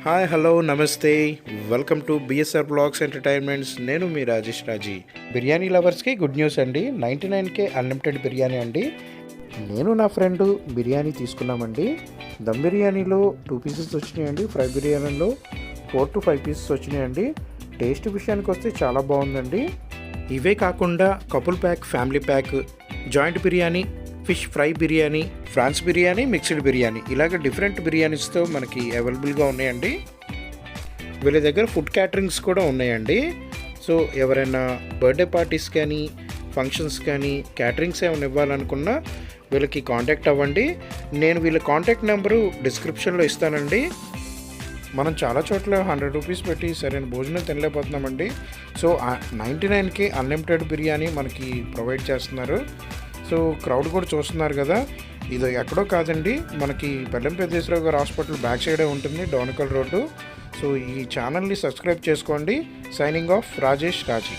Hi hello నమస్తే, welcome to BSR blogs entertainments. నేను మీ రాజేష్ రాజీ. బిర్యానీ లవర్స్కి గుడ్ న్యూస్ అండి. 99K అన్లిమిటెడ్ బిర్యానీ అండి. నేను నా ఫ్రెండ్ బిర్యానీ తీసుకున్నామండి. దమ్ బిర్యానీలో 2 పీసెస్ వచ్చినాయండి. ఫ్రై బిర్యానీలో 4 to 5 పీసెస్ వచ్చినాయండి. టేస్ట్ విషయానికి వస్తే చాలా బాగుందండి. ఇవే కాకుండా couple pack, family pack, joint biryani, fish fry biryani, prawns biryani, mixed biryani, ఇలాగ డిఫరెంట్ బిర్యానీస్తో మనకి అవైలబుల్గా ఉన్నాయండి. వీళ్ళ దగ్గర ఫుడ్ క్యాటరింగ్స్ కూడా ఉన్నాయండి. సో ఎవరైనా బర్త్డే పార్టీస్ కానీ, ఫంక్షన్స్ కానీ క్యాటరింగ్స్ ఏమైనా ఇవ్వాలనుకున్నా వీళ్ళకి కాంటాక్ట్ అవ్వండి. నేను వీళ్ళ కాంటాక్ట్ నెంబరు డిస్క్రిప్షన్లో ఇస్తానండి. మనం చాలా చోట్ల 100 రూపీస్ పెట్టి సరైన భోజనం తినలేకపోతున్నామండి. సో 99K అన్లిమిటెడ్ బిర్యానీ మనకి ప్రొవైడ్ చేస్తున్నారు. సో క్రౌడ్ కూడా చూస్తున్నారు కదా, ఇది ఎక్కడో కాదండి, మనకి బెల్లం పెద్దేశ్వరరావు గారి హాస్పిటల్ బ్యాక్ సైడే ఉంటుంది, డోనకల్ రోడ్డు. సో ఈ ఛానల్ని సబ్స్క్రైబ్ చేసుకోండి. సైనింగ్ ఆఫ్ రాజేష్ రాజీ.